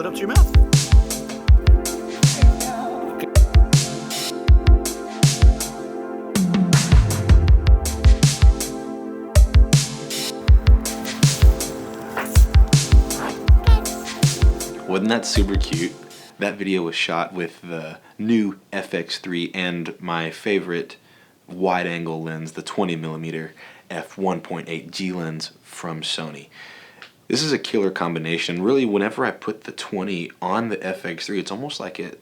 it up to your mouth. Wasn't that super cute? That video was shot with the new FX3 and my favorite wide-angle lens, the 20mm f1.8 G lens from Sony. This is a killer combination. Really, whenever I put the 20 on the FX3, it's almost like it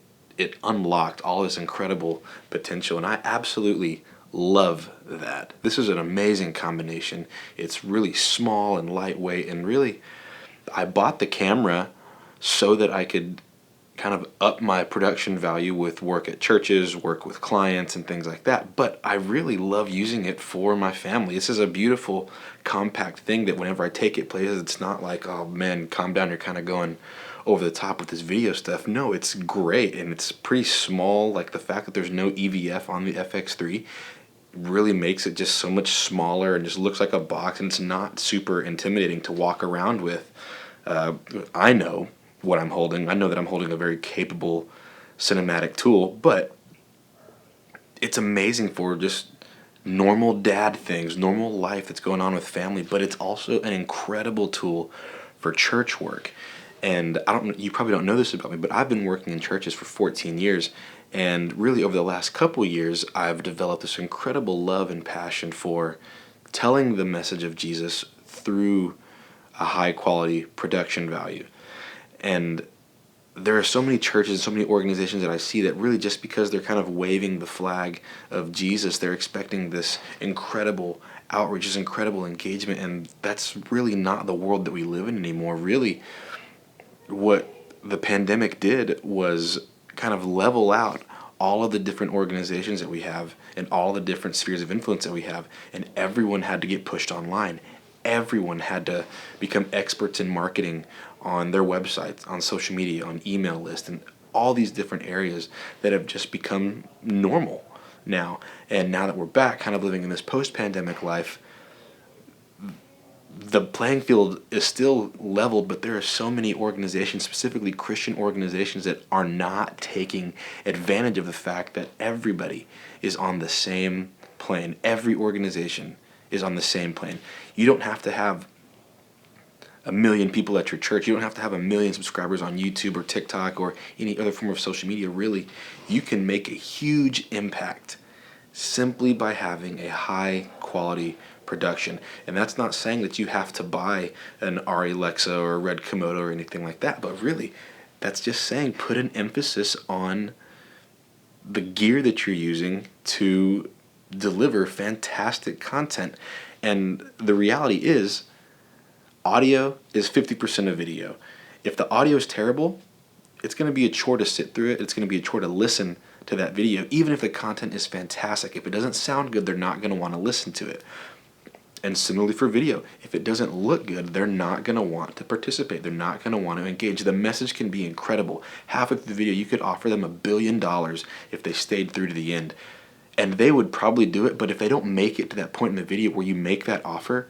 unlocked all this incredible potential, and I absolutely love that. This is an amazing combination. It's really small and lightweight, and really, I bought the camera so that I could kind of up my production value with work at churches, work with clients, and things like that. But I really love using it for my family. This is a beautiful, compact thing that whenever I take it places, it's not like, oh man, calm down, you're kind of going over the top with this video stuff. No, it's great, and it's pretty small. Like the fact that there's no EVF on the FX3 really makes it just so much smaller and just looks like a box, and it's not super intimidating to walk around with. I know what I'm holding. I know that I'm holding a very capable cinematic tool, but it's amazing for just normal dad things, normal life that's going on with family, but it's also an incredible tool for church work. And you probably don't know this about me, but I've been working in churches for 14 years, and really over the last couple years, I've developed this incredible love and passion for telling the message of Jesus through a high quality production value. And there are so many churches, so many organizations that I see that really just because they're kind of waving the flag of Jesus, they're expecting this incredible outreach, this incredible engagement, and that's really not the world that we live in anymore. Really, what the pandemic did was kind of level out all of the different organizations that we have and all the different spheres of influence that we have, and everyone had to get pushed online. Everyone had to become experts in marketing on their websites, on social media, on email lists, and all these different areas that have just become normal now. And now that we're back kind of living in this post-pandemic life, the playing field is still leveled, but there are so many organizations, specifically Christian organizations, that are not taking advantage of the fact that everybody is on the same plane. Every organization is on the same plane. You don't have to have 1 million people at your church. You don't have to have 1 million subscribers on YouTube or TikTok or any other form of social media. Really, you can make a huge impact simply by having a high quality production. And that's not saying that you have to buy an Arri Alexa or a Red Komodo or anything like that, but really, that's just saying put an emphasis on the gear that you're using to deliver fantastic content. And the reality is, audio is 50% of video. If the audio is terrible, it's going to be a chore to sit through it. It's going to be a chore to listen to that video, even if the content is fantastic. If it doesn't sound good, they're not going to want to listen to it. And similarly for video, if it doesn't look good, they're not going to want to participate. They're not going to want to engage. The message can be incredible. Half of the video, you could offer them $1 billion if they stayed through to the end. And they would probably do it, but if they don't make it to that point in the video where you make that offer,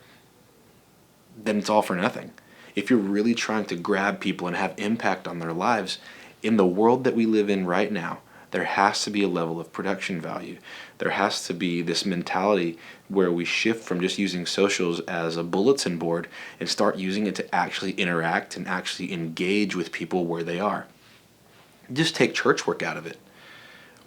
then it's all for nothing. If you're really trying to grab people and have impact on their lives, in the world that we live in right now, there has to be a level of production value. There has to be this mentality where we shift from just using socials as a bulletin board and start using it to actually interact and actually engage with people where they are. Just take church work out of it.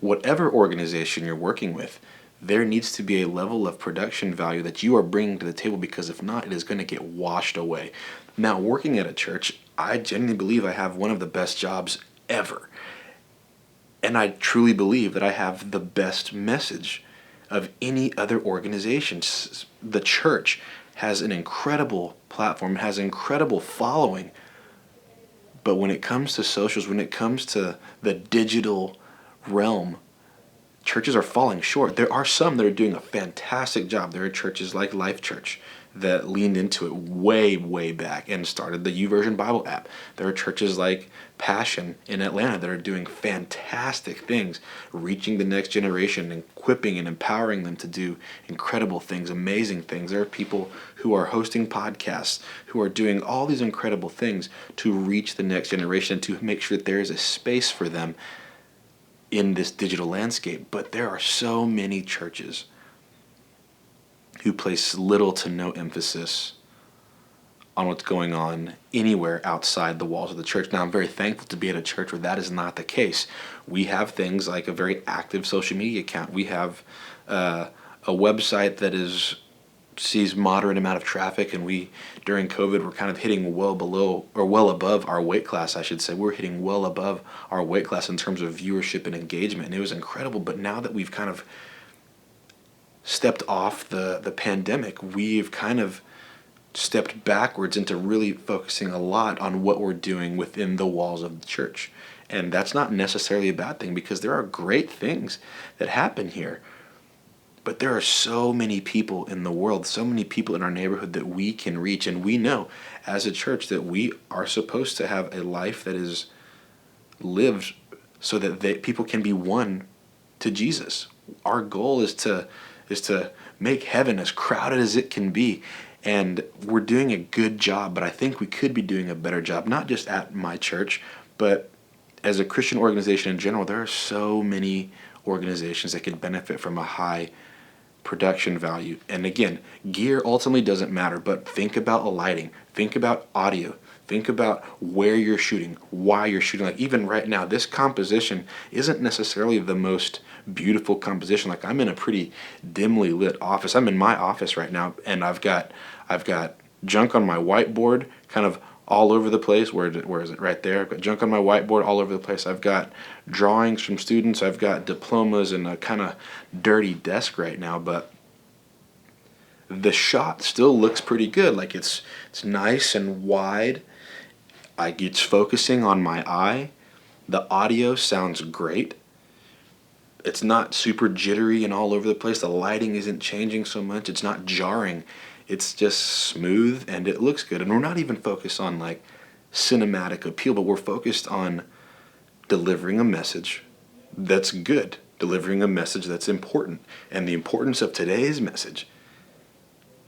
Whatever organization you're working with, there needs to be a level of production value that you are bringing to the table, because if not, it is going to get washed away. Now, working at a church, I genuinely believe I have one of the best jobs ever. And I truly believe that I have the best message of any other organization. The church has an incredible platform, has an incredible following. But when it comes to socials, when it comes to the digital realm, churches are falling short. There are some that are doing a fantastic job. There are churches like Life Church that leaned into it way, way back and started the YouVersion Bible app. There are churches like Passion in Atlanta that are doing fantastic things, reaching the next generation, and equipping and empowering them to do incredible things, amazing things. There are people who are hosting podcasts, who are doing all these incredible things to reach the next generation, to make sure that there is a space for them in this digital landscape. But there are so many churches who place little to no emphasis on what's going on anywhere outside the walls of the church. Now, I'm very thankful to be at a church where that is not the case. We have things like a very active social media account. We have a website that sees moderate amount of traffic, and we, during COVID, we're kind of hitting well above our weight class, I should say. We're hitting well above our weight class in terms of viewership and engagement, and it was incredible. But now that we've kind of stepped off the pandemic, we've kind of stepped backwards into really focusing a lot on what we're doing within the walls of the church. And that's not necessarily a bad thing, because there are great things that happen here. But there are so many people in the world, so many people in our neighborhood that we can reach. And we know as a church that we are supposed to have a life that is lived so that people can be won to Jesus. Our goal is to make heaven as crowded as it can be. And we're doing a good job, but I think we could be doing a better job, not just at my church, but as a Christian organization in general. There are so many organizations that could benefit from a high production value. And again, gear ultimately doesn't matter, but think about lighting, think about audio, think about where you're shooting, why you're shooting. Like even right now, this composition isn't necessarily the most beautiful composition. Like I'm in a pretty dimly lit office. I'm in my office right now, and I've got junk on my whiteboard kind of all over the place. Where is it? Right there. I've got junk on my whiteboard all over the place. I've got drawings from students. I've got diplomas and a kind of dirty desk right now, but the shot still looks pretty good. Like it's nice and wide. It's focusing on my eye. The audio sounds great. It's not super jittery and all over the place. The lighting isn't changing so much. It's not jarring. It's just smooth and it looks good. And we're not even focused on like cinematic appeal, but we're focused on delivering a message that's good, delivering a message that's important. And the importance of today's message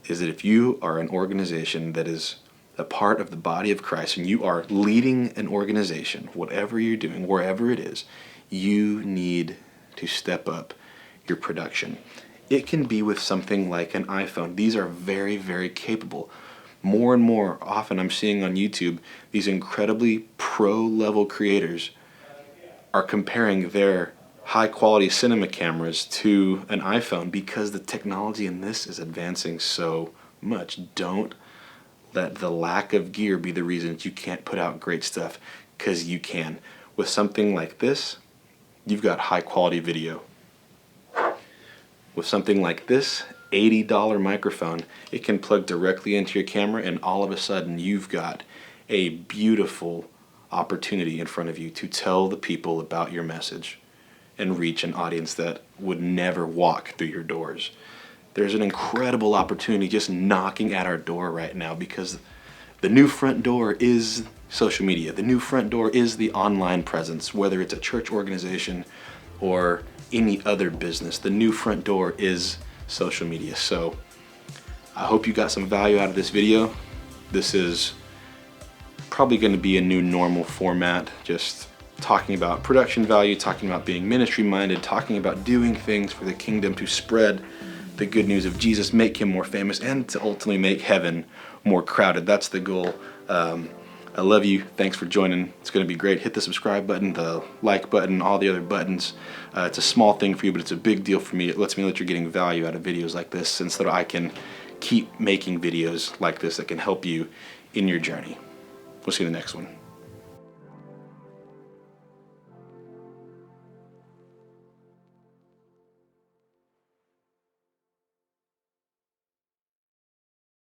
is that if you are an organization that is a part of the body of Christ and you are leading an organization, whatever you're doing, wherever it is, you need to step up your production. It can be with something like an iPhone. These are very, very capable. More and more often I'm seeing on YouTube, these incredibly pro-level creators are comparing their high-quality cinema cameras to an iPhone because the technology in this is advancing so much. Don't let the lack of gear be the reason that you can't put out great stuff, because you can. With something like this, you've got high-quality video. With something like this $80 microphone, it can plug directly into your camera, and all of a sudden you've got a beautiful opportunity in front of you to tell the people about your message and reach an audience that would never walk through your doors. There's an incredible opportunity just knocking at our door right now, because the new front door is social media. The new front door is the online presence, whether it's a church organization or any other business. The new front door is social media. So I hope you got some value out of this video. This is probably going to be a new normal format, just talking about production value, talking about being ministry minded, talking about doing things for the kingdom to spread the good news of Jesus, make him more famous, and to ultimately make heaven more crowded. That's the goal. I love you. Thanks for joining. It's going to be great. Hit the subscribe button, the like button, all the other buttons. It's a small thing for you, but it's a big deal for me. It lets me know that you're getting value out of videos like this, and so that I can keep making videos like this that can help you in your journey. We'll see you in the next one.